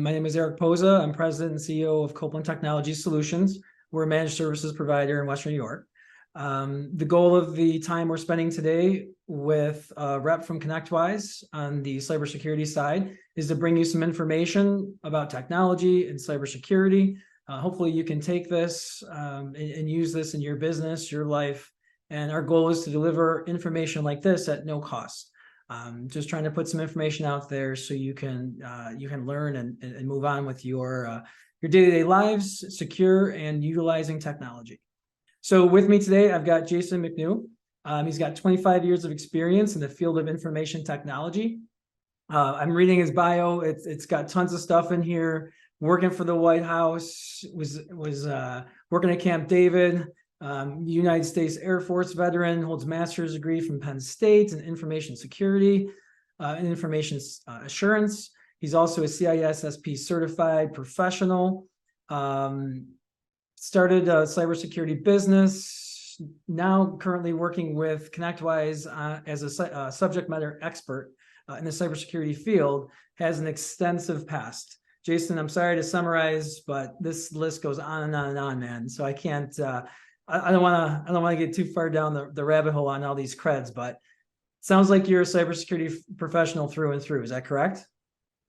My name is Eric Poza. I'm president and CEO of Copeland Technology Solutions. We're a managed services provider in Western New York. The goal of the time we're spending today with a rep from ConnectWise on the cybersecurity side is to bring you some information about technology and cybersecurity. Hopefully you can take this and use this in your business, your life. And our goal is to deliver information like this at no cost. Just trying to put some information out there so you can learn and move on with your day-to-day lives, secure and utilizing technology. So with me today, I've got Jason McNew. He's got 25 years of experience in the field of information technology. I'm reading his bio. It's got tons of stuff in here. Working for the White House, was working at Camp David. United States Air Force veteran, holds master's degree from Penn State in information security and information assurance. He's also a CISSP certified professional. Started a cybersecurity business. Now currently working with ConnectWise as a subject matter expert in the cybersecurity field. Has an extensive past. Jason, I'm sorry to summarize, but this list goes on and on and on, man. So I can't. I don't want to get too far down the rabbit hole on all these creds, but it sounds like you're a cybersecurity professional through and through. Is that correct?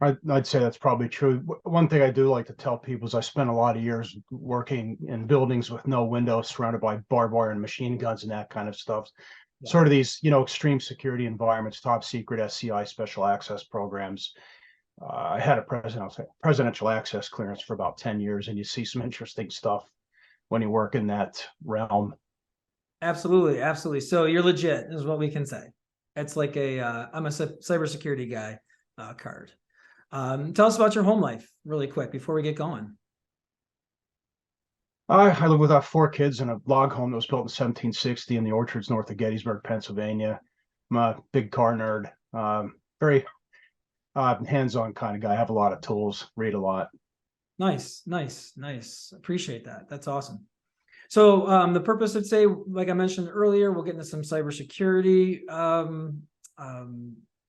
I'd say that's probably true. One thing I do like to tell people is I spent a lot of years working in buildings with no windows, surrounded by barbed wire and machine guns and that kind of stuff. Yeah. Sort of these, extreme security environments, top secret SCI special access programs. I had a presidential access clearance for about 10 years, and you see some interesting stuff when you work in that realm. Absolutely, absolutely. So you're legit, is what we can say. It's like I'm a cybersecurity guy card. Tell us about your home life really quick before we get going. I live with 4 kids in a log home that was built in 1760 in the orchards north of Gettysburg, Pennsylvania. I'm a big car nerd, very hands-on kind of guy. I have a lot of tools, read a lot. Nice. Appreciate that. That's awesome. So the purpose of today, like I mentioned earlier, we'll get into some cybersecurity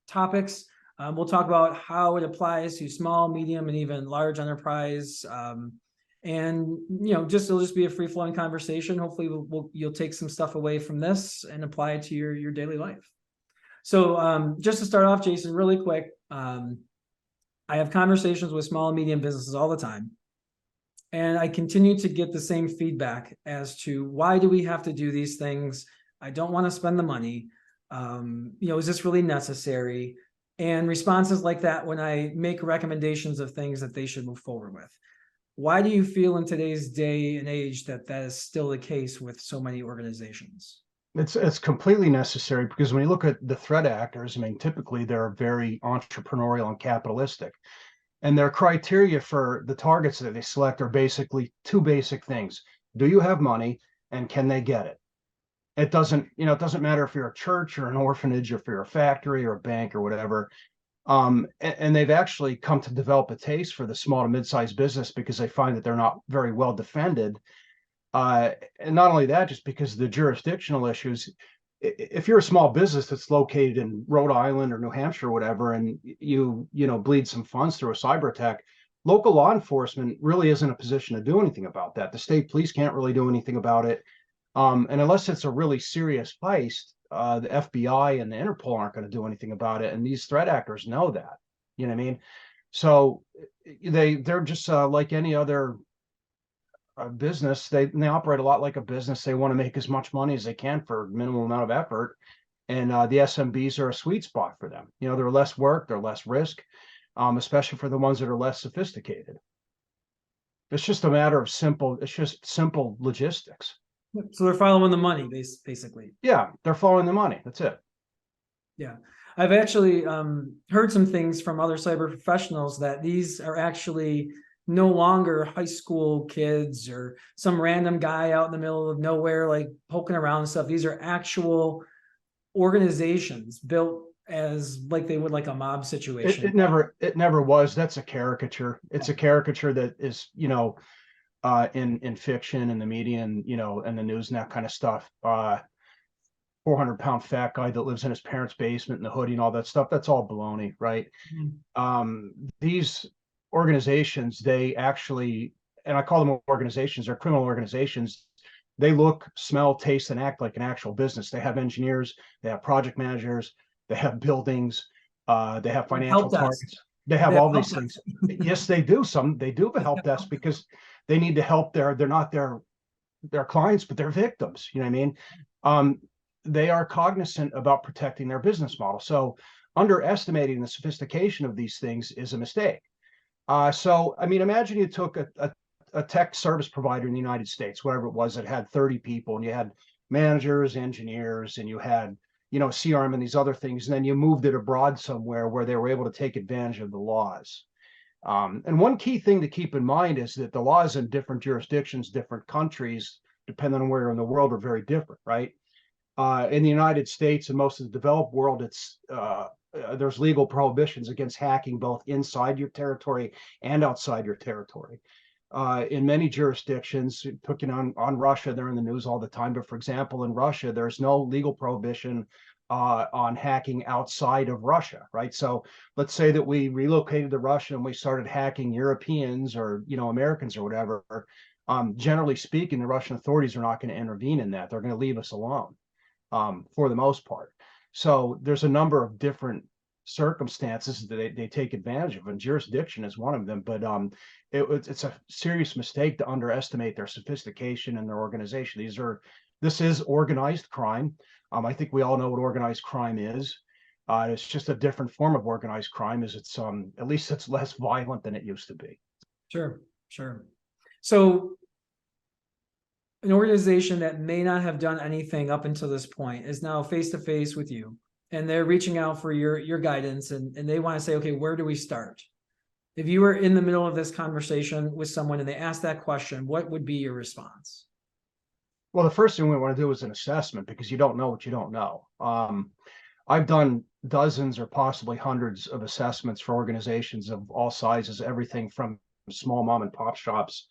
topics. We'll talk about how it applies to small, medium, and even large enterprise. And it'll just be a free-flowing conversation. Hopefully, you'll take some stuff away from this and apply it to your daily life. So just to start off, Jason, really quick. I have conversations with small and medium businesses all the time, and I continue to get the same feedback as to why do we have to do these things? I don't want to spend the money. Is this really necessary? And responses like that when I make recommendations of things that they should move forward with. Why do you feel in today's day and age that is still the case with so many organizations? It's completely necessary, because when you look at the threat actors, typically they're very entrepreneurial and capitalistic. And their criteria for the targets that they select are basically 2 basic things. Do you have money, and can they get it? It doesn't matter if you're a church or an orphanage, or if you're a factory or a bank or whatever. And they've actually come to develop a taste for the small to mid-sized business because they find that they're not very well defended. And not only that, just because of the jurisdictional issues. If you're a small business that's located in Rhode Island or New Hampshire or whatever, and you bleed some funds through a cyber attack, local law enforcement really isn't in a position to do anything about that. The state police can't really do anything about it. And unless it's a really serious heist, the FBI and the Interpol aren't going to do anything about it. And these threat actors know that. You know what I mean? So they're just like any other business. They operate a lot like a business. They want to make as much money as they can for minimal amount of effort, and the SMBs are a sweet spot for them. They're less work, they're less risk, especially for the ones that are less sophisticated. It's just a matter of simple logistics. So they're following the money, basically. Yeah, they're following the money. That's it. Yeah, I've actually heard some things from other cyber professionals that these are actually no longer high school kids or some random guy out in the middle of nowhere, like poking around and stuff. These are actual organizations built as like they would like a mob situation. It never was. That's a caricature. It's a caricature that is, in fiction and the media and, and the news and that kind of stuff. 400-pound fat guy that lives in his parents' basement in the hoodie and all that stuff. That's all baloney, right? Mm-hmm. organizations, they actually, and I call them organizations, they're criminal organizations. They look, smell, taste, and act like an actual business. They have engineers, they have project managers, they have buildings, they have financial Help desk. targets. They have They have all help these things. desk. Yes, they do. They do have a help desk because they need to help they're not their clients, but they're victims. You know what I mean? Um, they are cognizant about protecting their business model. So underestimating the sophistication of these things is a mistake. So, I mean, imagine you took a tech service provider in the United States, whatever it was, that had 30 people, and you had managers, engineers, and you had, CRM and these other things. And then you moved it abroad somewhere where they were able to take advantage of the laws. And one key thing to keep in mind is that the laws in different jurisdictions, different countries, depending on where in the world, are very different, right? In the United States and most of the developed world, there's legal prohibitions against hacking both inside your territory and outside your territory. In many jurisdictions, picking on Russia, they're in the news all the time. But for example, in Russia, there's no legal prohibition on hacking outside of Russia, right? So let's say that we relocated to Russia and we started hacking Europeans or Americans or whatever. Generally speaking, the Russian authorities are not going to intervene in that. They're going to leave us alone for the most part. So there's a number of different circumstances that they take advantage of, and jurisdiction is one of them. But it's a serious mistake to underestimate their sophistication and their organization. This is organized crime. I think we all know what organized crime is. It's just a different form of organized crime. At least it's less violent than it used to be. Sure, sure. So an organization that may not have done anything up until this point is now face to face with you, and they're reaching out for your guidance, and they want to say, okay, where do we start? If you were in the middle of this conversation with someone and they asked that question, what would be your response? Well, the first thing we want to do is an assessment, because you don't know what you don't know. I've done dozens or possibly hundreds of assessments for organizations of all sizes, everything from small mom and pop shops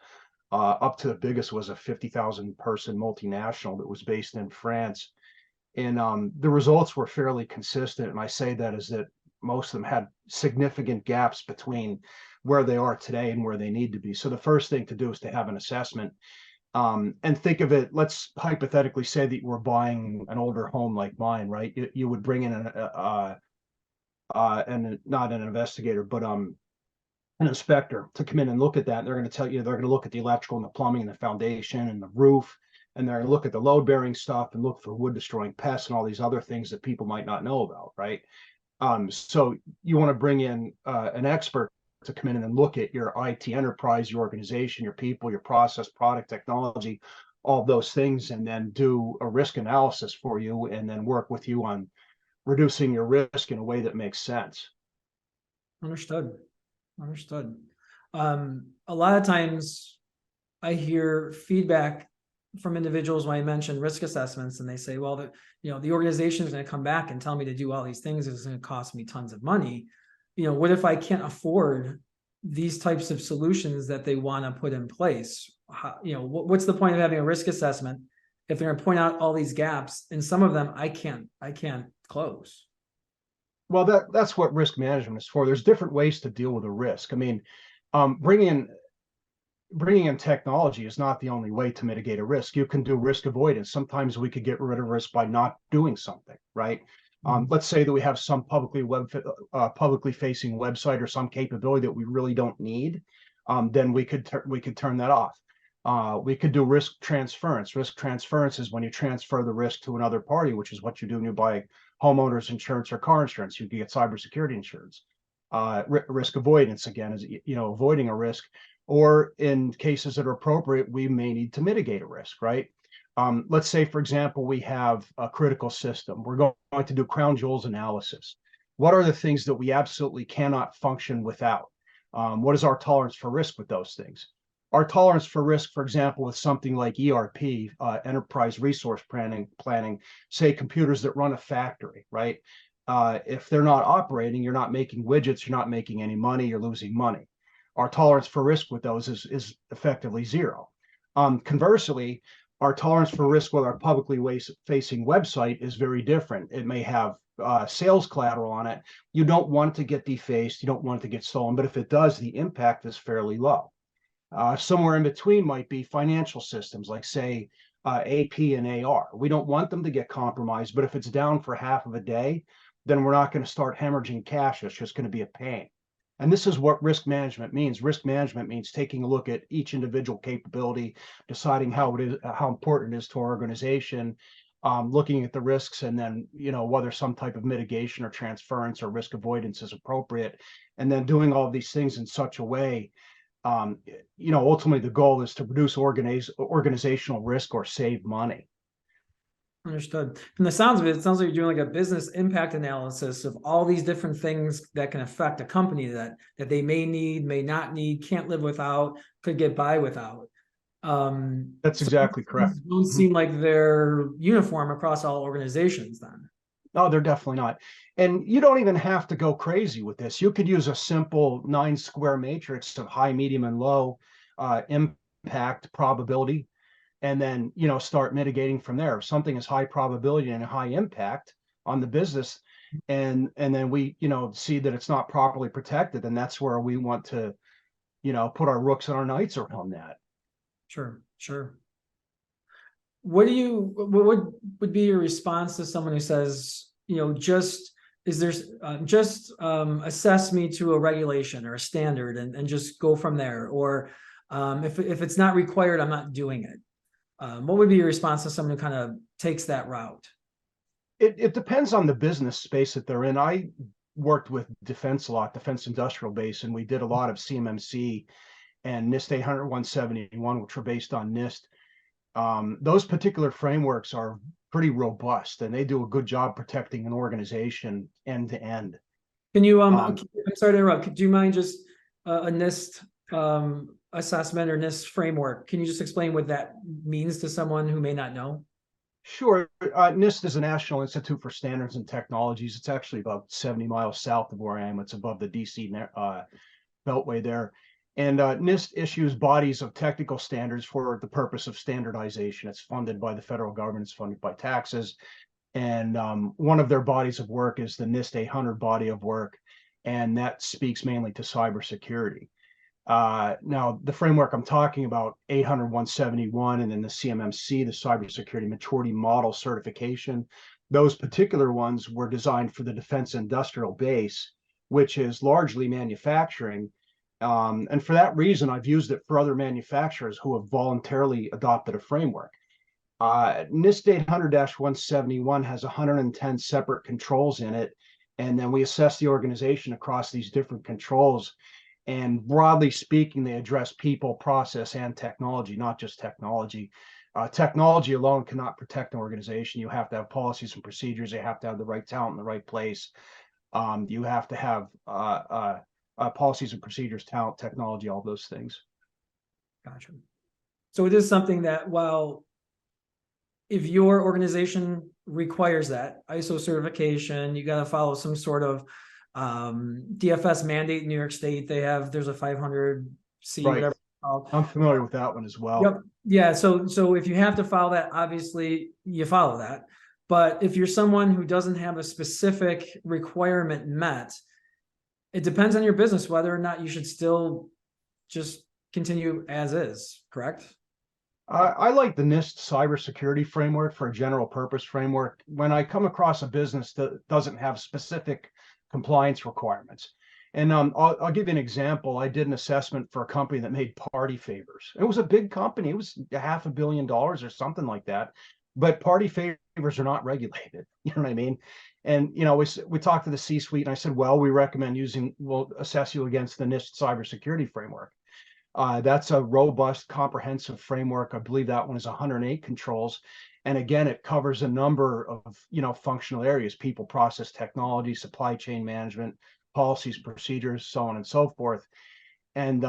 up to the biggest was a 50,000 person multinational that was based in France. And the results were fairly consistent. And I say that is that most of them had significant gaps between where they are today and where they need to be. So the first thing to do is to have an assessment. And think of it, let's hypothetically say that you were buying an older home like mine, right? You would bring in not an investigator, but an inspector to come in and look at that. They're going to tell you, they're going to look at the electrical and the plumbing and the foundation and the roof, and they're going to look at the load bearing stuff and look for wood destroying pests and all these other things that people might not know about, right? So you want to bring in an expert to come in and look at your IT enterprise, your organization, your people, your process, product, technology, all those things, and then do a risk analysis for you, and then work with you on reducing your risk in a way that makes sense. Understood. Understood. A lot of times I hear feedback from individuals when I mention risk assessments, and they say, well, the organization is going to come back and tell me to do all these things. It's going to cost me tons of money. What if I can't afford these types of solutions that they want to put in place? What's the point of having a risk assessment if they're going to point out all these gaps, and some of them I can't close? Well, that's what risk management is for. There's different ways to deal with a risk. I mean, bringing in technology is not the only way to mitigate a risk. You can do risk avoidance. Sometimes we could get rid of risk by not doing something, right? Let's say that we have some publicly facing website or some capability that we really don't need. Then we could turn that off. We could do risk transference. Risk transference is when you transfer the risk to another party, which is what you do when you buy homeowners insurance or car insurance. You can get cybersecurity insurance. Risk avoidance, again, is avoiding a risk, or in cases that are appropriate, we may need to mitigate a risk, right? Let's say, for example, we have a critical system. We're going to do crown jewels analysis. What are the things that we absolutely cannot function without? What is our tolerance for risk with those things? Our tolerance for risk, for example, with something like ERP, enterprise resource planning, say computers that run a factory, right? If they're not operating, you're not making widgets, you're not making any money, you're losing money. Our tolerance for risk with those is effectively zero. Conversely, Our tolerance for risk with our publicly facing website is very different. It may have sales collateral on it. You don't want it to get defaced. You don't want it to get stolen. But if it does, the impact is fairly low. Somewhere in between might be financial systems, like say AP and AR. We don't want them to get compromised, but if it's down for half of a day, then we're not going to start hemorrhaging cash. It's just going to be a pain. And this is what risk management means. Risk management means taking a look at each individual capability, deciding how important it is to our organization, looking at the risks, and then whether some type of mitigation or transference or risk avoidance is appropriate, and then doing all of these things in such a way. Ultimately the goal is to reduce organizational risk or save money. Understood. From the sounds of it, it sounds like you're doing like a business impact analysis of all these different things that can affect a company that they may need, may not need, can't live without, could get by without. That's exactly correct. Don't seem like they're uniform across all organizations then. No, they're definitely not. And you don't even have to go crazy with this. You could use a simple 9-square matrix of high, medium, and low impact probability, and then start mitigating from there. If something is high probability and high impact on the business, and then we see that it's not properly protected, then that's where we want to put our rooks and our knights around that. Sure. What would be your response to someone who says, assess me to a regulation or a standard and just go from there, or if it's not required, I'm not doing it. What would be your response to someone who kind of takes that route? It depends on the business space that they're in. I worked with defense a lot, defense industrial base, and we did a lot of CMMC and NIST 800-171, which were based on NIST. Those particular frameworks are pretty robust, and they do a good job protecting an organization end to end. Can you, I'm sorry to interrupt. Do you mind just a NIST assessment or NIST framework? Can you just explain what that means to someone who may not know? Sure. NIST is a National Institute for Standards and Technologies. It's actually about 70 miles south of where I am. It's above the DC Beltway there. And NIST issues bodies of technical standards for the purpose of standardization. It's funded by the federal government. It's funded by taxes. And one of their bodies of work is the NIST 800 body of work, and that speaks mainly to cybersecurity. Now, the framework I'm talking about, 800-171, and then the CMMC, the Cybersecurity Maturity Model Certification, those particular ones were designed for the defense industrial base, which is largely manufacturing. And for that reason, I've used it for other manufacturers who have voluntarily adopted a framework. NIST 800-171 has 110 separate controls in it, and then we assess the organization across these different controls. And broadly speaking, they address people, process, and technology, not just technology. Technology alone cannot protect an organization. You have to have policies and procedures. You have to have the right talent in the right place. You have to have policies and procedures, talent, technology, all those things. Gotcha. So it is something that, while if your organization requires that ISO certification, you got to follow some sort of DFS mandate in New York State. There's a 500 C, right. Whatever. I'm familiar with that one as well. Yep. Yeah. So if you have to follow that, obviously you follow that. But if you're someone who doesn't have a specific requirement met, it depends on your business whether or not you should still just continue as is, correct? I like the NIST cybersecurity framework for a general purpose framework. When I come across a business that doesn't have specific compliance requirements, and I'll give you an example. I did an assessment for a company that made party favors. It was a big company. It was $500 million or something like that. But party favors are not regulated. You know what I mean? And we talked to the C-suite, and I said, well, we'll assess you against the NIST cybersecurity framework. That's a robust, comprehensive framework. I believe that one is 108 controls. And again, it covers a number of, functional areas: people, process, technology, supply chain management, policies, procedures, so on and so forth. And,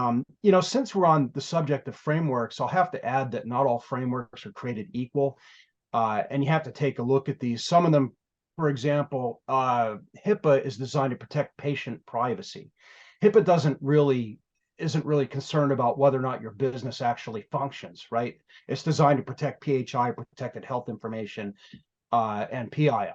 since we're on the subject of frameworks, I'll have to add that not all frameworks are created equal. And you have to take a look at these. Some of them, for example, HIPAA is designed to protect patient privacy. HIPAA doesn't really isn't really concerned about whether or not your business actually functions, right? It's designed to protect PHI, protected health information, and PII.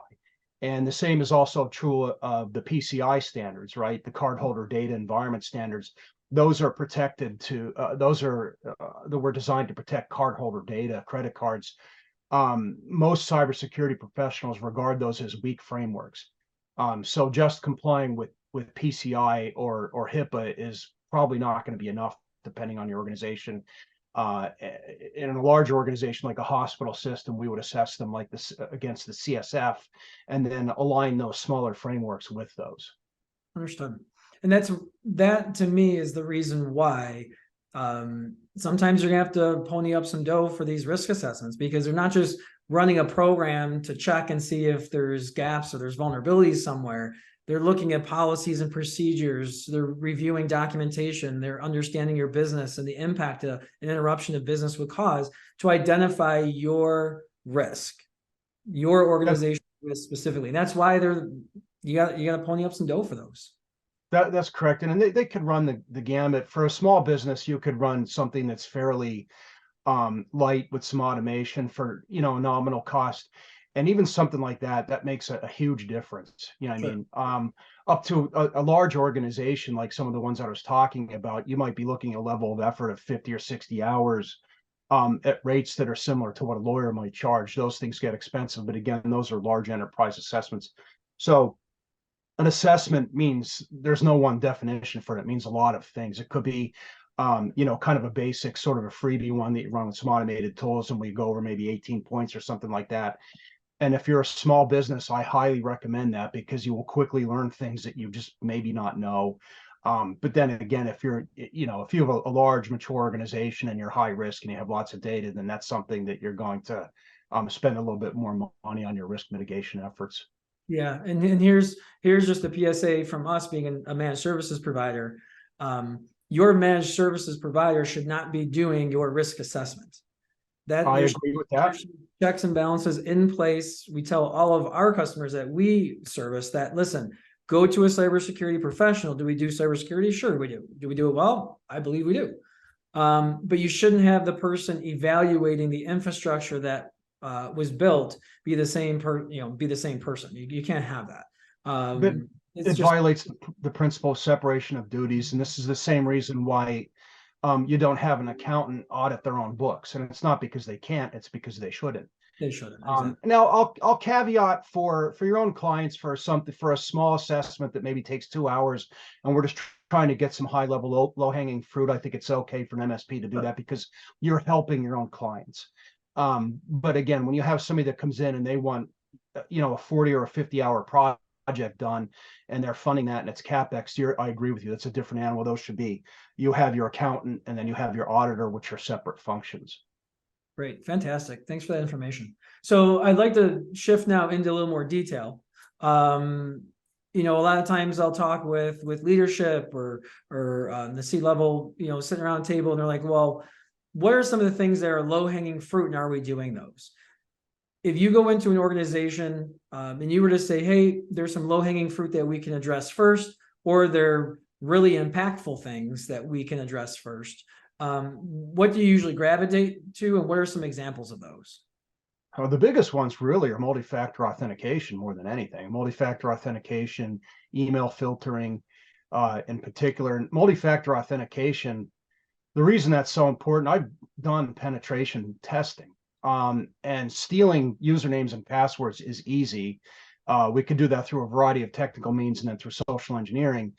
And the same is also true of the PCI standards, right? The cardholder data environment standards. Those are protected to, that were designed to protect cardholder data, credit cards. Most cybersecurity professionals regard those as weak frameworks. So just complying with PCI or HIPAA is probably not going to be enough, depending on your organization. In a large organization like a hospital system, we would assess them like this against the CSF, and then align those smaller frameworks with those. Understood. And that to me is the reason why sometimes you're gonna have to pony up some dough for these risk assessments, because they're not just running a program to check and see if there's gaps or there's vulnerabilities somewhere. They're looking at policies and procedures. They're reviewing documentation. They're understanding your business and the impact an interruption of business would cause to identify your risk, your organization risk specifically. And that's why you got to pony up some dough for those. That's correct. And they could run the gamut. For a small business, you could run something that's fairly light with some automation for, a nominal cost. And even something like that makes a huge difference. You know what I mean? Up to a large organization like some of the ones I was talking about, you might be looking at a level of effort of 50 or 60 hours at rates that are similar to what a lawyer might charge. Those things get expensive, but again, those are large enterprise assessments. So an assessment means there's no one definition for it. It means a lot of things. It could be kind of a basic sort of a freebie one that you run with some automated tools, and we go over maybe 18 points or something like that. And if you're a small business, I highly recommend that, because you will quickly learn things that you just maybe not know. But then again, if you have a large mature organization and you're high risk and you have lots of data, then that's something that you're going to spend a little bit more money on your risk mitigation efforts. Yeah, and here's just a PSA from us being a managed services provider. Your managed services provider should not be doing your risk assessment. I agree with that. Checks and balances in place. We tell all of our customers that we service that, listen, go to a cybersecurity professional. Do we do cybersecurity? Sure, we do. Do we do it well? I believe we do. But you shouldn't have the person evaluating the infrastructure that was built be the same person. You can't have that. But it violates the principle of separation of duties, and this is the same reason why you don't have an accountant audit their own books, and it's not because they can't; it's because they shouldn't. They shouldn't. Exactly. Now, I'll caveat for your own clients for a small assessment that maybe takes 2 hours, and we're just trying to get some high level, low hanging fruit. I think it's okay for an MSP to do that, because you're helping your own clients. But again, when you have somebody that comes in and they want, a 40 or a 50-hour project done, and they're funding that and it's CapEx, I agree with you. That's a different animal. Those should be, you have your accountant and then you have your auditor, which are separate functions. Great. Fantastic. Thanks for that information. So I'd like to shift now into a little more detail. A lot of times I'll talk with leadership or the C-level, sitting around the table, and they're like, well, what are some of the things that are low-hanging fruit, and are we doing those? If you go into an organization and you were to say, hey, there's some low-hanging fruit that we can address first, or they're really impactful things that we can address first, what do you usually gravitate to, and what are some examples of those? The biggest ones really are multi-factor authentication more than anything. Multi-factor authentication, email filtering, in particular. Multi-factor authentication, the reason that's so important, I've done penetration testing, and stealing usernames and passwords is easy. We can do that through a variety of technical means and then through social engineering.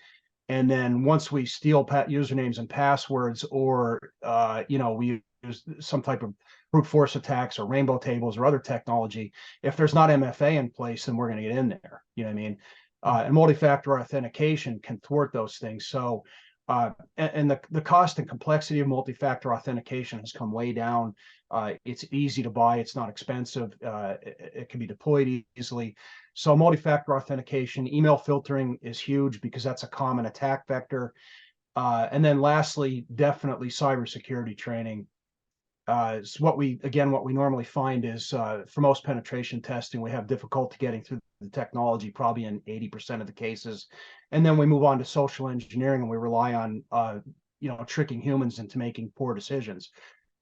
And then once we steal usernames and passwords, or we use some type of brute force attacks or rainbow tables or other technology, if there's not MFA in place, then we're going to get in there. You know what I mean? And multi-factor authentication can thwart those things. So and the cost and complexity of multi-factor authentication has come way down. It's easy to buy. It's not expensive. It can be deployed easily. So multi-factor authentication, email filtering is huge, because that's a common attack vector. And then lastly, definitely cybersecurity training. So what we normally find is, for most penetration testing, we have difficulty getting through the technology, probably in 80% of the cases. And then we move on to social engineering, and we rely on, tricking humans into making poor decisions.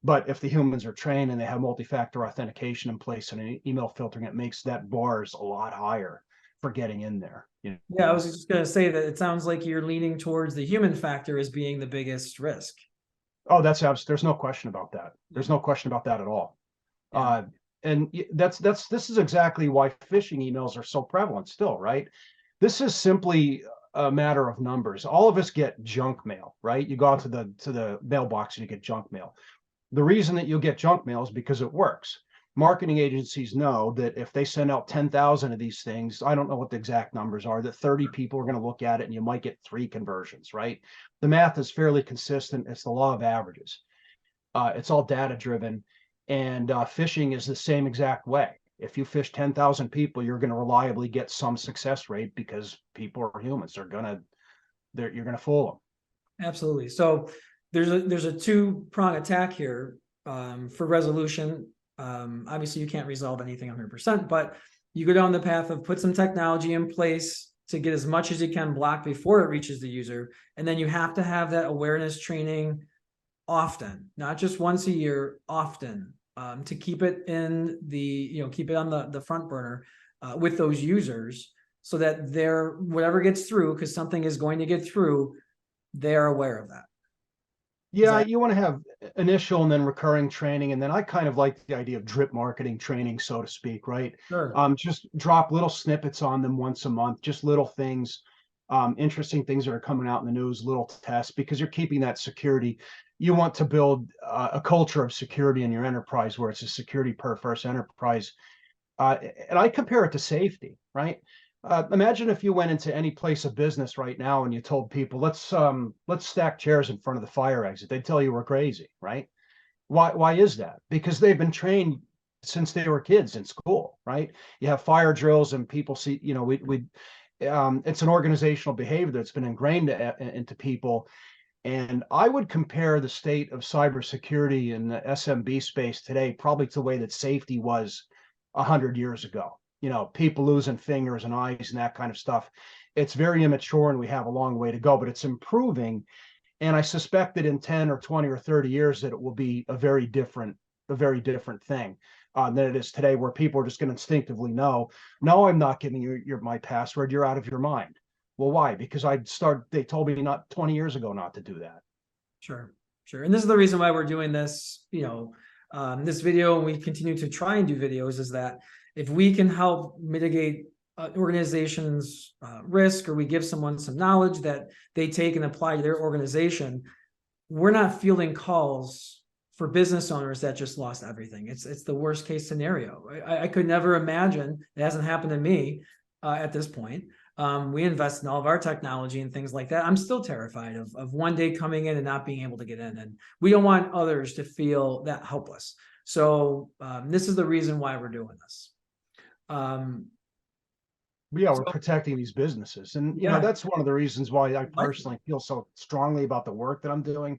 But if the humans are trained and they have multi-factor authentication in place and email filtering, it makes that bars a lot higher for getting in there. Yeah, I was just going to say that it sounds like you're leaning towards the human factor as being the biggest risk. Oh, there's no question about that. There's no question about that at all. Yeah. And this is exactly why phishing emails are so prevalent still, right? This is simply a matter of numbers. All of us get junk mail, right? You go out to the mailbox and you get junk mail. The reason that you'll get junk mail is because it works. Marketing agencies know that if they send out 10,000 of these things, I don't know what the exact numbers are, that 30 people are going to look at it and you might get 3 conversions, right? The math is fairly consistent. It's the law of averages. It's all data driven, and phishing is the same exact way. If you fish 10,000 people, you're going to reliably get some success rate because people are humans. You're going to fool them. Absolutely. So there's a two-prong attack here for resolution. Obviously, you can't resolve anything 100%, but you go down the path of put some technology in place to get as much as you can blocked before it reaches the user. And then you have to have that awareness training often, not just once a year, often, to keep it in keep it on the front burner with those users so that they're, whatever gets through, because something is going to get through, they're aware of that. Yeah, you want to have initial and then recurring training. And then I kind of like the idea of drip marketing training, so to speak, right? Sure. Just drop little snippets on them once a month, just little things, interesting things that are coming out in the news, little tests, because you're keeping that security. You want to build a culture of security in your enterprise where it's a security first enterprise. And I compare it to safety, right? Imagine if you went into any place of business right now and you told people, let's stack chairs in front of the fire exit. They'd tell you we're crazy, right? Why is that? Because they've been trained since they were kids in school, right? You have fire drills and people see, it's an organizational behavior that's been ingrained into people. And I would compare the state of cybersecurity in the SMB space today probably to the way that safety was 100 years ago. People losing fingers and eyes and that kind of stuff. It's very immature and we have a long way to go, but it's improving. And I suspect that in 10 or 20 or 30 years that it will be a very different thing than it is today, where people are just going to instinctively know, no, I'm not giving you my password. You're out of your mind. Well, why? Because they told me not 20 years ago not to do that. Sure. And this is the reason why we're doing this, this video, and we continue to try and do videos, is that if we can help mitigate organizations' risk, or we give someone some knowledge that they take and apply to their organization, we're not fielding calls for business owners that just lost everything. It's the worst case scenario. I could never imagine, it hasn't happened to me at this point. We invest in all of our technology and things like that. I'm still terrified of one day coming in and not being able to get in, and we don't want others to feel that helpless. So this is the reason why we're doing this. We're protecting these businesses, and that's one of the reasons why I personally feel so strongly about the work that I'm doing.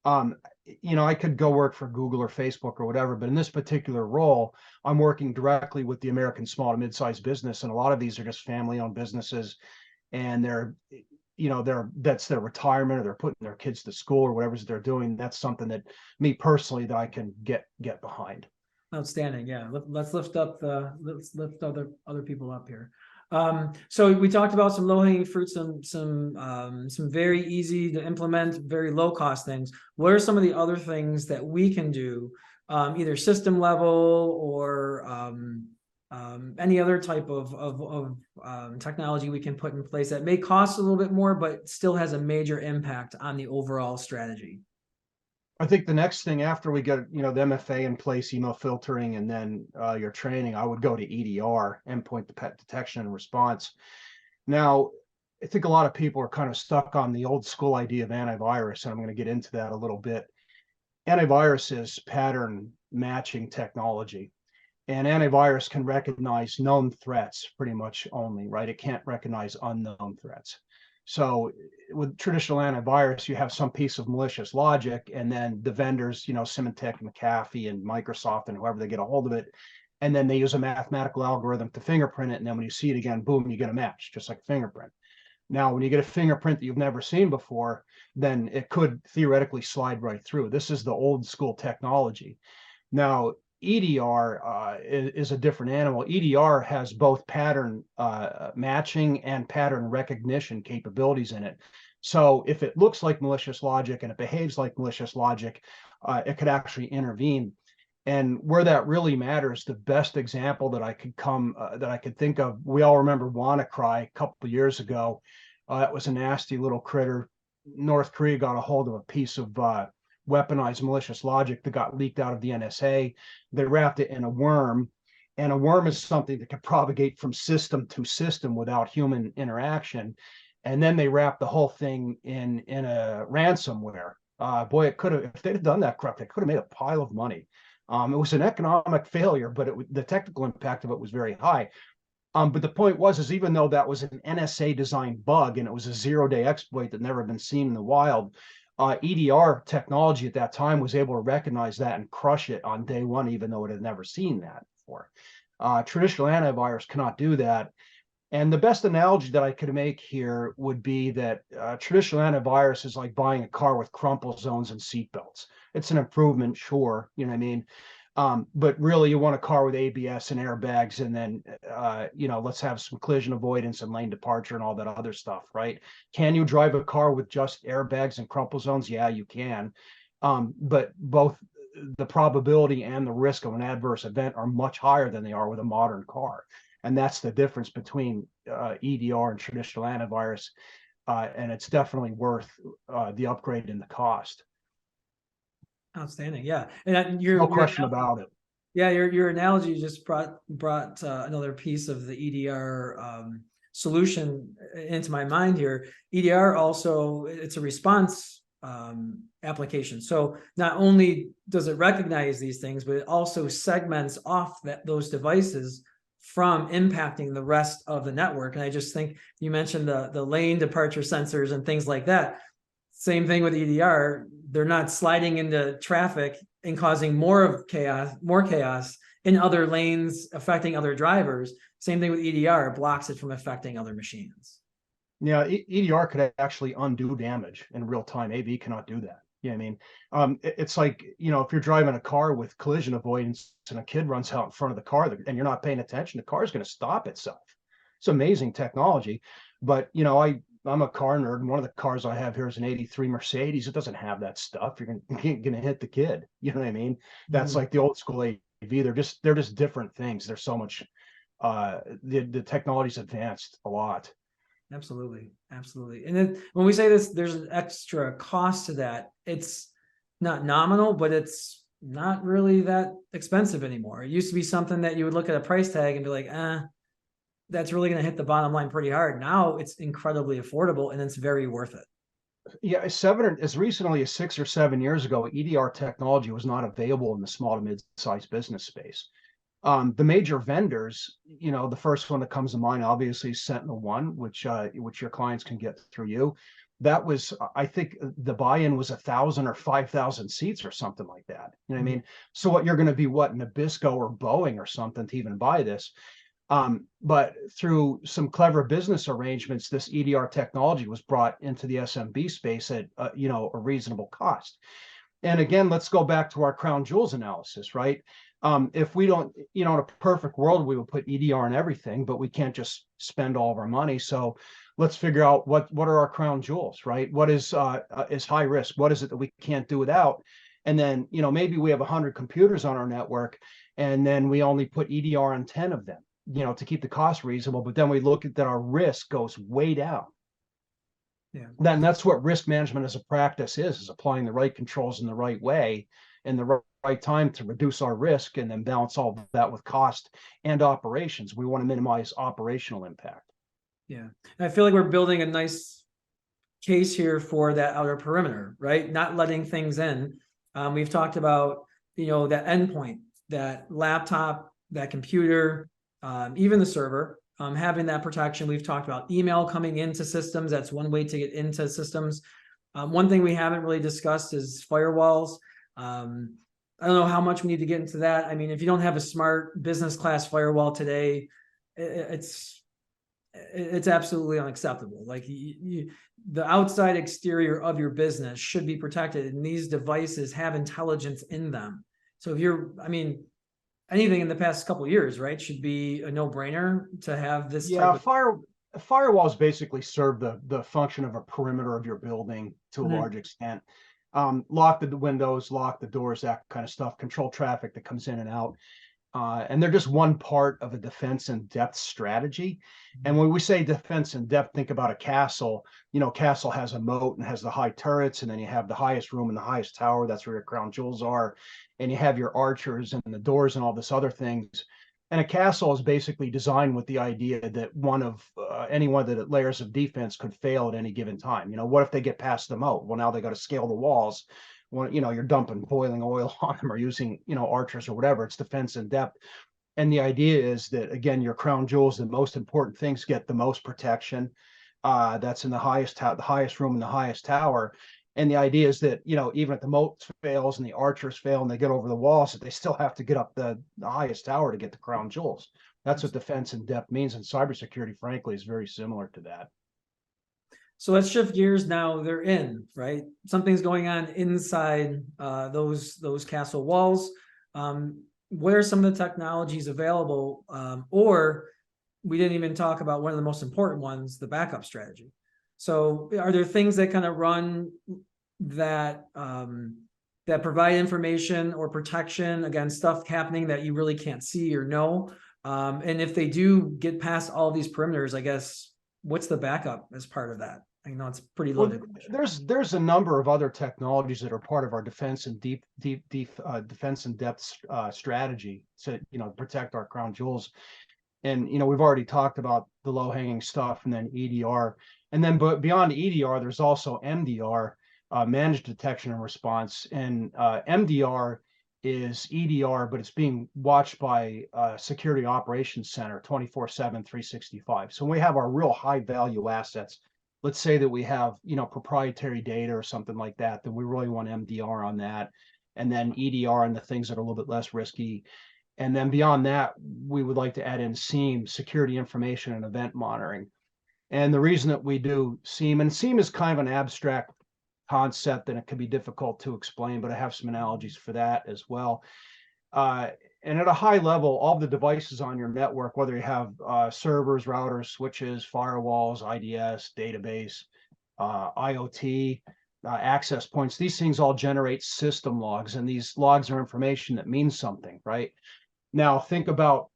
I could go work for Google or Facebook or whatever, but in this particular role, I'm working directly with the American small to mid-sized business, and a lot of these are just family-owned businesses, and that's their retirement, or they're putting their kids to school or whatever they're doing. That's something that me personally that I can get behind. Outstanding. Yeah, let's lift other people up here. So we talked about some low-hanging fruit, some very easy to implement, very low-cost things. What are some of the other things that we can do, either system level or any other type of technology we can put in place that may cost a little bit more, but still has a major impact on the overall strategy? I think the next thing after we get, the MFA in place, email filtering, and then your training, I would go to EDR, endpoint detection and response. Now, I think a lot of people are kind of stuck on the old school idea of antivirus, and I'm going to get into that a little bit. Antivirus is pattern matching technology, and antivirus can recognize known threats pretty much only, right? It can't recognize unknown threats. So with traditional antivirus, you have some piece of malicious logic, and then the vendors, Symantec, McAfee, and Microsoft, and whoever they get a hold of it, and then they use a mathematical algorithm to fingerprint it, and then when you see it again, boom, you get a match, just like fingerprint. Now, when you get a fingerprint that you've never seen before, then it could theoretically slide right through. This is the old school technology. Now, EDR is a different animal. EDR has both pattern matching and pattern recognition capabilities in it. So if it looks like malicious logic and it behaves like malicious logic, it could actually intervene. And where that really matters, the best example that I could think of, we all remember WannaCry a couple of years ago. That was a nasty little critter. North Korea got a hold of a piece of weaponized malicious logic that got leaked out of the NSA. They wrapped it in a worm, and a worm is something that can propagate from system to system without human interaction. And then they wrapped the whole thing in a ransomware. Boy, it could have, if they'd have done that correctly, it could have made a pile of money. It was an economic failure, but the technical impact of it was very high. But the point is even though that was an NSA designed bug and it was a 0-day exploit that never been seen in the wild, EDR technology at that time was able to recognize that and crush it on day one, even though it had never seen that before. Traditional antivirus cannot do that. And the best analogy that I could make here would be that traditional antivirus is like buying a car with crumple zones and seatbelts. It's an improvement, sure, you know what I mean? But really, you want a car with ABS and airbags, and then, let's have some collision avoidance and lane departure and all that other stuff, right? Can you drive a car with just airbags and crumple zones? Yeah, you can. But both the probability and the risk of an adverse event are much higher than they are with a modern car. And that's the difference between EDR and traditional antivirus. And it's definitely worth the upgrade in the cost. Outstanding. Yeah. And No question about it. Yeah, your analogy just brought another piece of the EDR solution into my mind here. EDR also, it's a response application. So not only does it recognize these things, but it also segments off those devices from impacting the rest of the network. And I just think you mentioned the lane departure sensors and things like that. Same thing with EDR. They're not sliding into traffic and causing more chaos in other lanes, affecting other drivers. Same thing with EDR, it blocks it from affecting other machines. Yeah, EDR could actually undo damage in real time. AV cannot do that. Yeah, I mean, it's like, if you're driving a car with collision avoidance and a kid runs out in front of the car and you're not paying attention, the car is going to stop itself. It's amazing technology. But, I'm a car nerd, and one of the cars I have here is an 83 Mercedes. It doesn't have that stuff. You're gonna hit the kid. You know what I mean? That's like the old school AV. They're just different things. There's so much the technology's advanced a lot. Absolutely. Absolutely. And then when we say this, there's an extra cost to that. It's not nominal, but it's not really that expensive anymore. It used to be something that you would look at a price tag and be like, that's really going to hit the bottom line pretty hard. Now it's incredibly affordable and it's very worth it. Yeah, as recently as 6 or 7 years ago, EDR technology was not available in the small to mid-sized business space. The major vendors, the first one that comes to mind, obviously, is SentinelOne, which your clients can get through you. That was, I think, the buy-in was 1,000 or 5,000 seats or something like that. You know what I mean? So what you're going to be, Nabisco or Boeing or something to even buy this? But through some clever business arrangements, this EDR technology was brought into the SMB space at a reasonable cost. And again, let's go back to our crown jewels analysis, right? If we don't, in a perfect world, we would put EDR in everything, but we can't just spend all of our money. So let's figure out what are our crown jewels, right? What is high risk? What is it that we can't do without? And then, maybe we have 100 computers on our network, and then we only put EDR on 10 of them, to keep the cost reasonable. But then we look at that our risk goes way down. Yeah. Then that's what risk management as a practice is applying the right controls in the right way in the right time to reduce our risk and then balance all of that with cost and operations. We want to minimize operational impact. Yeah. And I feel like we're building a nice case here for that outer perimeter, right? Not letting things in. We've talked about, that endpoint, that laptop, that computer, even the server, having that protection. We've talked about email coming into systems. That's one way to get into systems. One thing we haven't really discussed is firewalls. I don't know how much we need to get into that. I mean, if you don't have a smart business class firewall today, it's it's absolutely unacceptable. Like the outside exterior of your business should be protected, and these devices have intelligence in them. So if you're, I mean, anything in the past couple of years, right, should be a no-brainer to have this type Yeah, of. firewalls basically serve the function of a perimeter of your building to a Mhm. large extent. Lock the windows, lock the doors, that kind of stuff, control traffic that comes in and out. And they're just one part of a defense in depth strategy. And when we say defense in depth, think about a castle. You know, castle has a moat and has the high turrets, and then you have the highest room and the highest tower. That's where your crown jewels are. And you have your archers and the doors and all this other things. And a castle is basically designed with the idea that one of any one of the layers of defense could fail at any given time. You know, what if they get past the moat? Well, now they got to scale the walls. When you know you're dumping boiling oil on them or using archers or whatever. It's defense in depth. And the idea is that again, your crown jewels, the most important things, get the most protection. That's in the highest room in the highest tower. And the idea is that even if the moat fails and the archers fail and they get over the walls, that they still have to get up the highest tower to get the crown jewels. That's what defense in depth means. And cybersecurity, frankly, is very similar to that. So let's shift gears now. They're in, right? Something's going on inside those castle walls. What are some of the technologies available? Or we didn't even talk about one of the most important ones, the backup strategy. So are there things that kind of run that that provide information or protection against stuff happening that you really can't see or know? And if they do get past all these perimeters, I guess, what's the backup as part of that? I know it's a pretty Well, loaded question. there's a number of other technologies that are part of our defense and defense in depth strategy to protect our crown jewels. And we've already talked about the low hanging stuff, and then EDR, and then but beyond EDR, there's also MDR, managed detection and response, and MDR is EDR, but it's being watched by Security Operations Center 24/7, 365. So when we have our real high value assets, let's say that we have proprietary data or something like that, then we really want MDR on that, and then EDR on the things that are a little bit less risky. And then beyond that, we would like to add in SIEM, security information and event monitoring. And the reason that we do SIEM, and SIEM is kind of an abstract concept and it can be difficult to explain, but I have some analogies for that as well. And at a high level, all the devices on your network, whether you have servers, routers, switches, firewalls, IDS, database, IoT, access points, these things all generate system logs, and these logs are information that means something, right? Now, think about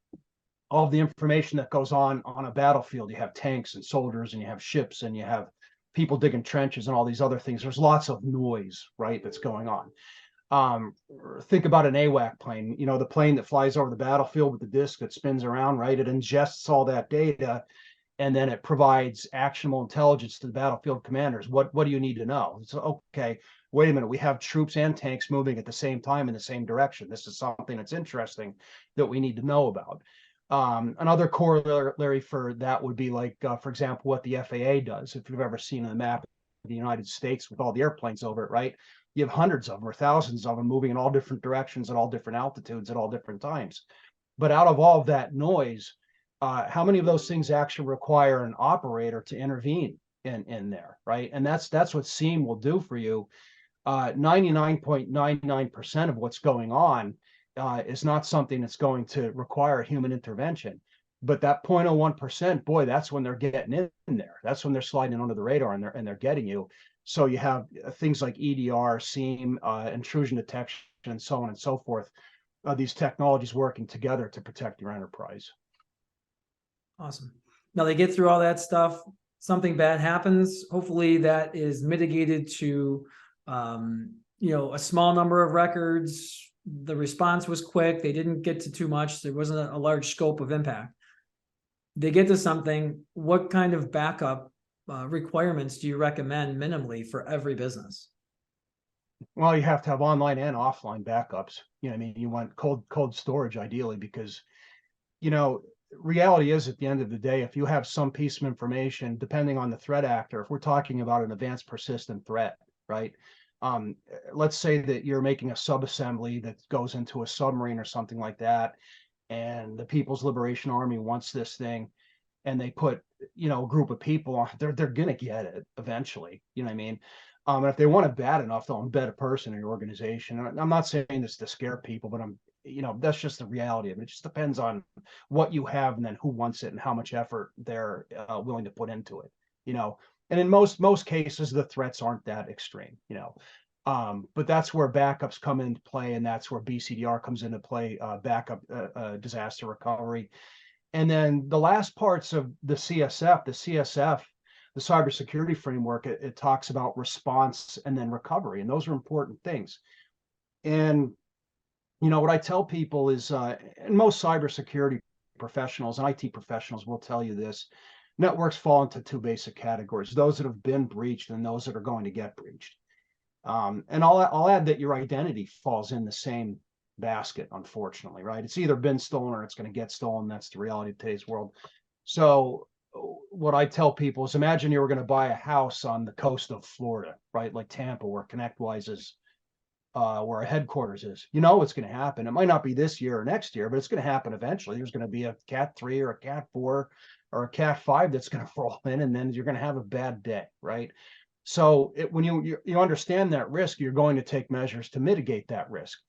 all the information that goes on a battlefield. You have tanks and soldiers, and you have ships, and you have people digging trenches and all these other things. There's lots of noise, right, that's going on. Think about an AWAC plane, the plane that flies over the battlefield with the disc that spins around, right? It ingests all that data, and then it provides actionable intelligence to the battlefield commanders. What do you need to know? So, okay, wait a minute, we have troops and tanks moving at the same time in the same direction. This is something that's interesting that we need to know about. Another corollary for that would be like, for example, what the FAA does. If you've ever seen a map of the United States with all the airplanes over it, right? You have hundreds of them or thousands of them moving in all different directions at all different altitudes at all different times. But out of all of that noise, how many of those things actually require an operator to intervene in there, right? And that's what SIEM will do for you. 99.99% of what's going on is not something that's going to require human intervention. But that 0.01%, boy, that's when they're getting in there. That's when they're sliding under the radar and they're getting you. So you have things like EDR, SIEM, intrusion detection, and so on and so forth. These technologies working together to protect your enterprise. Awesome. Now they get through all that stuff. Something bad happens. Hopefully that is mitigated to, a small number of records. The response was quick. They didn't get to too much. There wasn't a large scope of impact. They get to something. What kind of backup requirements do you recommend minimally for every business? Well, you have to have online and offline backups. I mean, you want cold storage ideally, because, reality is at the end of the day, if you have some piece of information, depending on the threat actor, if we're talking about an advanced persistent threat, right? Let's say that you're making a subassembly that goes into a submarine or something like that, and the People's Liberation Army wants this thing. and they put, a group of people on, they're gonna get it eventually. You know what I mean? And if they want it bad enough, they'll embed a person in your organization. And I'm not saying this to scare people, but that's just the reality of it. It just depends on what you have and then who wants it and how much effort they're willing to put into it. You know, and in most cases, the threats aren't that extreme. But that's where backups come into play, and that's where BCDR comes into play, backup disaster recovery. And then the last parts of the CSF, the cybersecurity framework, it talks about response and then recovery, and those are important things. And what I tell people is, and most cybersecurity professionals and IT professionals will tell you this: networks fall into two basic categories: those that have been breached and those that are going to get breached. And I'll add that your identity falls in the same basket, unfortunately, right? It's either been stolen or it's going to get stolen. That's the reality of today's world. So what I tell people is, imagine you were going to buy a house on the coast of Florida, right? Like Tampa, where ConnectWise is, where our headquarters is. You know what's going to happen. It might not be this year or next year, but it's going to happen eventually. There's going to be a Cat 3 or a Cat 4 or a Cat 5 that's going to fall in, and then you're going to have a bad day, right? So when you understand that risk, you're going to take measures to mitigate that risk.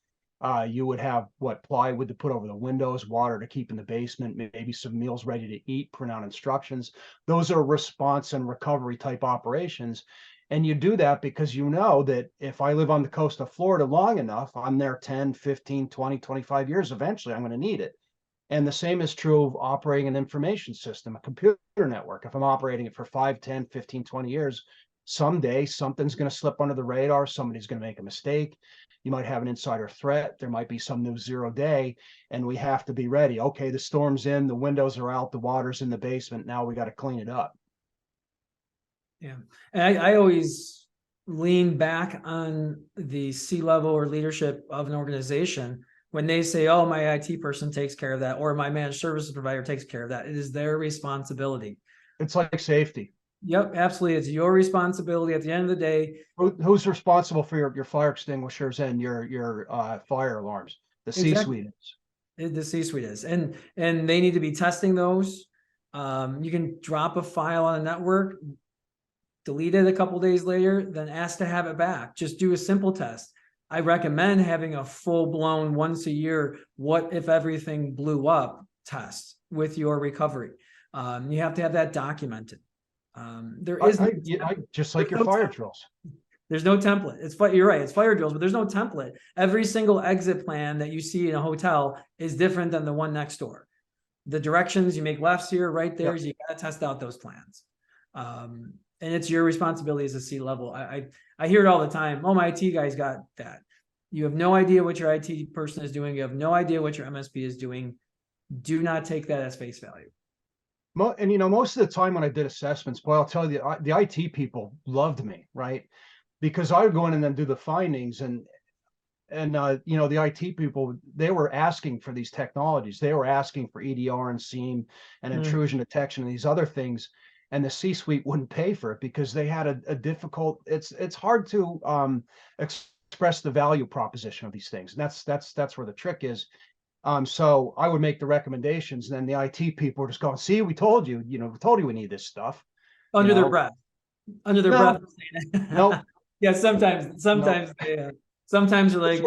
You would have plywood to put over the windows, water to keep in the basement, maybe some meals ready to eat, print out instructions. Those are response and recovery type operations. And you do that because you know that if I live on the coast of Florida long enough, I'm there 10, 15, 20, 25 years, eventually I'm going to need it. And the same is true of operating an information system, a computer network. If I'm operating it for 5, 10, 15, 20 years, someday something's going to slip under the radar. Somebody's going to make a mistake. You might have an insider threat. There might be some new 0-day, and we have to be ready. Okay, the storm's in, the windows are out, the water's in the basement. Now we got to clean it up. Yeah. And I always lean back on the C-level or leadership of an organization when they say, oh, my IT person takes care of that, or my managed services provider takes care of that. It is their responsibility. It's like safety. Yep, absolutely. It's your responsibility at the end of the day. Who's responsible for your fire extinguishers and your fire alarms? The C-suite is. The C-suite is, and they need to be testing those. You can drop a file on a network, delete it a couple days later, then ask to have it back. Just do a simple test. I recommend having a full-blown once a year, what if everything blew up test with your recovery. You have to have that documented. There is just like your fire drills. There's no template. You're right. It's fire drills, but there's no template. Every single exit plan that you see in a hotel is different than the one next door. The directions, you make lefts here, right there. Yep. You got to test out those plans. And it's your responsibility as a C-level. I hear it all the time. Oh, my IT guy's got that. You have no idea what your IT person is doing. You have no idea what your MSP is doing. Do not take that as face value. And most of the time when I did assessments, boy, I'll tell you, the IT people loved me, right? Because I would go in and then do the findings, and the IT people, they were asking for these technologies. They were asking for EDR and SIEM and intrusion detection and these other things, and the C-suite wouldn't pay for it because they had a difficult. It's hard to express the value proposition of these things, and that's where the trick is. So I would make the recommendations, and then the IT people were just going, see, we told you, we told you we need this stuff. Under their breath. No. Yeah, sometimes you're like,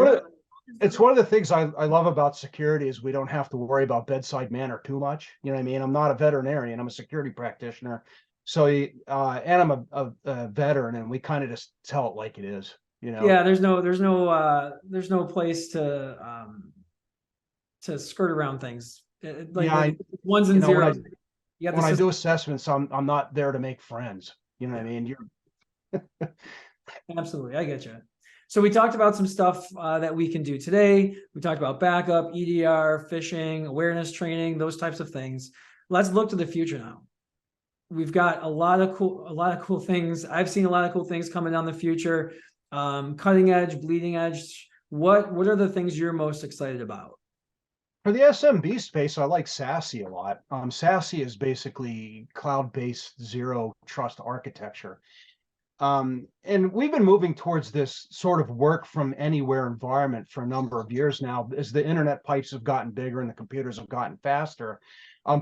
it's one of the things I love about security is we don't have to worry about bedside manner too much. You know what I mean? I'm not a veterinarian, I'm a security practitioner. So, and I'm a veteran, and we kind of just tell it like it is, Yeah, there's no place to skirt around things. Ones and zeros. When I do assessments, I'm not there to make friends. You know what I mean? Absolutely, I get you. So we talked about some stuff that we can do today. We talked about backup, EDR, phishing, awareness training, those types of things. Let's look to the future now. We've got a lot of cool things. I've seen a lot of cool things coming down the future. Cutting edge, bleeding edge. What are the things you're most excited about? For the SMB space, I like SASE a lot. SASE is basically cloud-based zero trust architecture. And we've been moving towards this sort of work from anywhere environment for a number of years now. As the internet pipes have gotten bigger and the computers have gotten faster,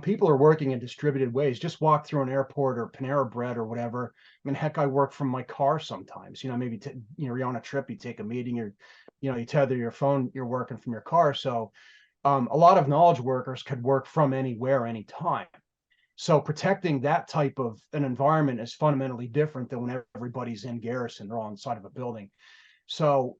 People are working in distributed ways. Just walk through an airport or Panera Bread or whatever. I mean, heck, I work from my car sometimes. Maybe you're on a trip, you take a meeting, or you tether your phone, you're working from your car. So a lot of knowledge workers could work from anywhere, anytime. So protecting that type of an environment is fundamentally different than when everybody's in garrison, they're all inside of a building. So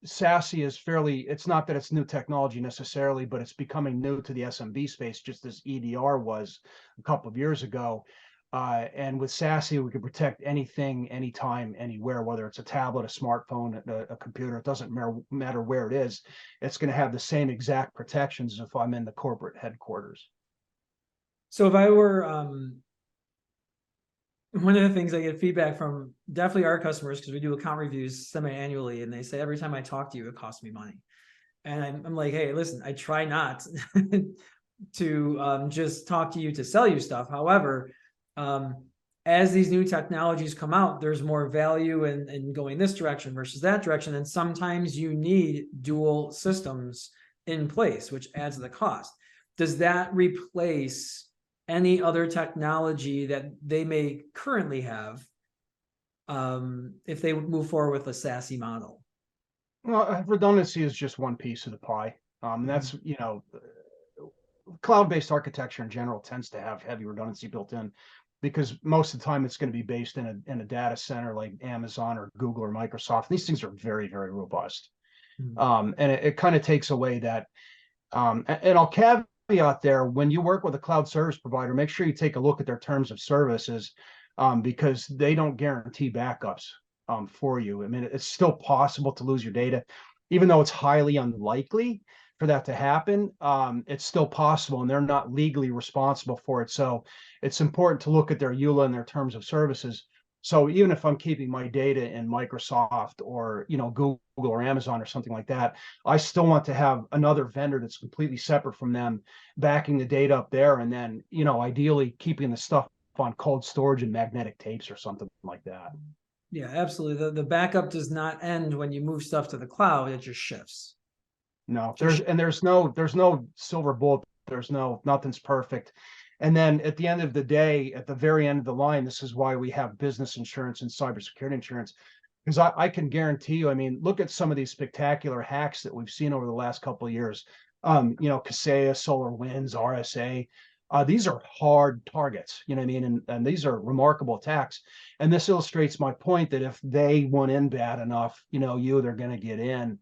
SASE is it's not that it's new technology necessarily, but it's becoming new to the SMB space, just as EDR was a couple of years ago. And with SASE, we can protect anything, anytime, anywhere, whether it's a tablet, a smartphone, a computer, it doesn't matter where it is. It's going to have the same exact protections as if I'm in the corporate headquarters. So if I were, one of the things I get feedback from definitely our customers, because we do account reviews semi-annually, and they say, every time I talk to you, it costs me money. And I'm like, hey, listen, I try not to just talk to you to sell you stuff. However, as these new technologies come out, there's more value in going this direction versus that direction. And sometimes you need dual systems in place, which adds to the cost. Does that replace any other technology that they may currently have if they move forward with a SASE model? Well, redundancy is just one piece of the pie. And that's, cloud-based architecture in general tends to have heavy redundancy built in, because most of the time it's going to be based in a data center like Amazon or Google or Microsoft. These things are very, very robust. And it kind of takes away that. And I'll caveat there, when you work with a cloud service provider, make sure you take a look at their terms of services, because they don't guarantee backups for you. I mean, it's still possible to lose your data, even though it's highly unlikely for that to happen. It's still possible, and they're not legally responsible for it. So it's important to look at their EULA and their terms of services. So even if I'm keeping my data in Microsoft or Google or Amazon or something like that, I still want to have another vendor that's completely separate from them backing the data up there, and then ideally keeping the stuff on cold storage and magnetic tapes or something like that. Yeah, absolutely. The backup does not end when you move stuff to the cloud, it just shifts. No, there's no silver bullet. Nothing's perfect. And then at the end of the day, at the very end of the line, this is why we have business insurance and cybersecurity insurance. Because I can guarantee you, I mean, look at some of these spectacular hacks that we've seen over the last couple of years. Kaseya, SolarWinds, RSA. These are hard targets, you know what I mean? And these are remarkable attacks. And this illustrates my point that if they went in bad enough, they're going to get in.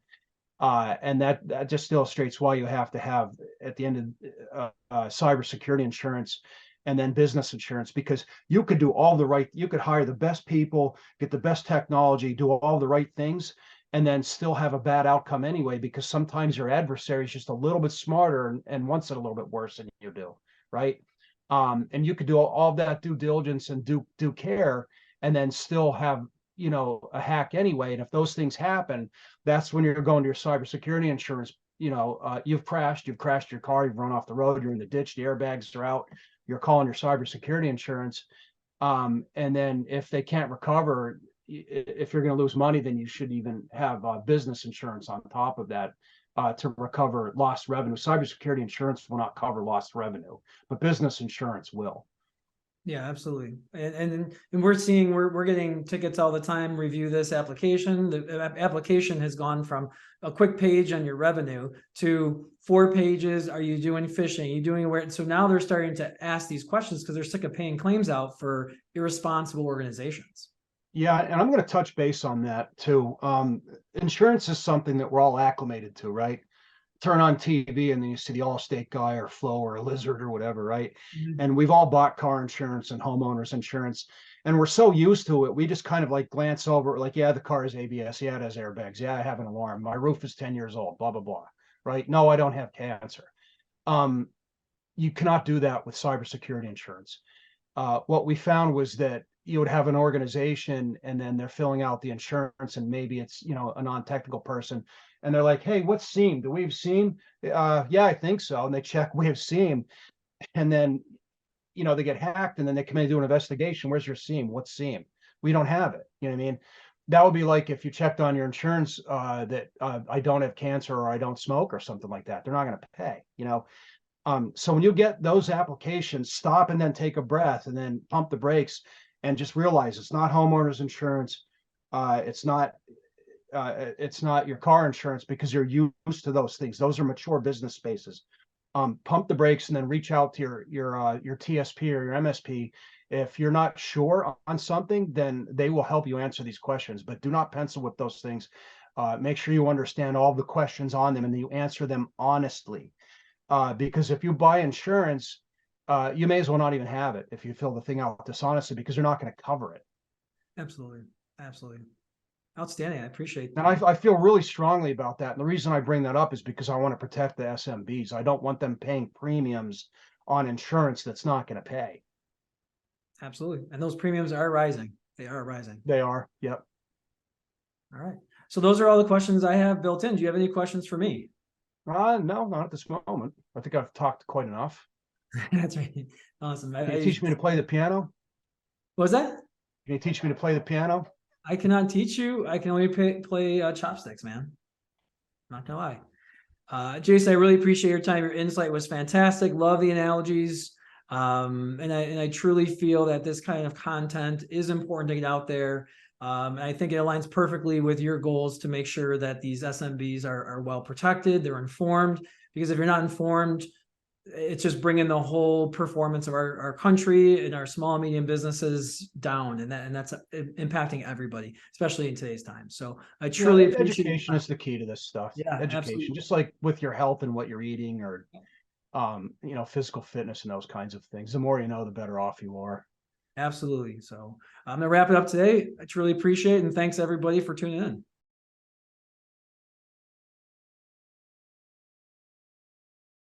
And that just illustrates why you have to have, at the end of cybersecurity insurance and then business insurance, because you could hire the best people, get the best technology, do all the right things, and then still have a bad outcome anyway, because sometimes your adversary is just a little bit smarter and wants it a little bit worse than you do, right? And you could do all that due diligence and do care, and then still have a hack anyway. And if those things happen, that's when you're going to your cybersecurity insurance. You've crashed your car, you've run off the road, you're in the ditch, the airbags are out, you're calling your cybersecurity insurance. And then if they can't recover, if you're going to lose money, then you should even have business insurance on top of that to recover lost revenue. Cybersecurity insurance will not cover lost revenue, but business insurance will. Yeah, absolutely. And we're getting tickets all the time. Review this application. The application has gone from a quick page on your revenue to 4 pages. Are you doing phishing? Are you doing where? So now they're starting to ask these questions because they're sick of paying claims out for irresponsible organizations. Yeah, and I'm going to touch base on that too. Insurance is something that we're all acclimated to, right? Turn on TV and then you see the Allstate guy or Flo or a Lizard or whatever, right? Mm-hmm. And we've all bought car insurance and homeowners insurance, and we're so used to it, we just kind of like glance over, like, yeah, the car has ABS, yeah, it has airbags, yeah, I have an alarm, my roof is 10 years old, blah blah blah, right? No, I don't have cancer. You cannot do that with cybersecurity insurance. What we found was that you would have an organization and then they're filling out the insurance, and maybe it's a non-technical person, and they're like, hey, what's SIEM? Do we have SIEM? Yeah, I think so. And they check, we have SIEM, and then they get hacked, and then they come in and do an investigation. Where's your SIEM? What's SIEM? We don't have it. You know what I mean? That would be like if you checked on your insurance that I don't have cancer or I don't smoke or something like that. They're not going to pay. So when you get those applications, stop and then take a breath and then pump the brakes and just realize it's not homeowners insurance. It's not your car insurance, because you're used to those things. Those are mature business spaces. Pump the brakes and then reach out to your TSP or your MSP. If you're not sure on something, then they will help you answer these questions, but do not pencil whip those things. Make sure you understand all the questions on them and you answer them honestly. Because if you buy insurance, you may as well not even have it if you fill the thing out dishonestly, because they're not going to cover it. Absolutely. Absolutely. Outstanding. I appreciate And that. I feel really strongly about that. And the reason I bring that up is because I want to protect the SMBs. I don't want them paying premiums on insurance that's not going to pay. Absolutely. And those premiums are rising. They are rising. They are. Yep. All right. So those are all the questions I have built in. Do you have any questions for me? No, not at this moment. I think I've talked quite enough. That's right. Awesome. Can you teach me to play the piano? What was that? Can you teach me to play the piano? I cannot teach you. I can only play chopsticks, man. Not gonna lie. Jason, I really appreciate your time. Your insight was fantastic. Love the analogies. And I truly feel that this kind of content is important to get out there. And I think it aligns perfectly with your goals to make sure that these SMBs are well protected, they're informed, because if you're not informed, it's just bringing the whole performance of our country and our small and medium businesses down, and that's impacting everybody, especially in today's time. So I truly appreciate education is the key to this stuff. Yeah, Education, absolutely. just like with your health and what you're eating, or physical fitness and those kinds of things. The more you know, the better off you are. Absolutely. So I'm gonna wrap it up today. I truly appreciate it, and thanks everybody for tuning in.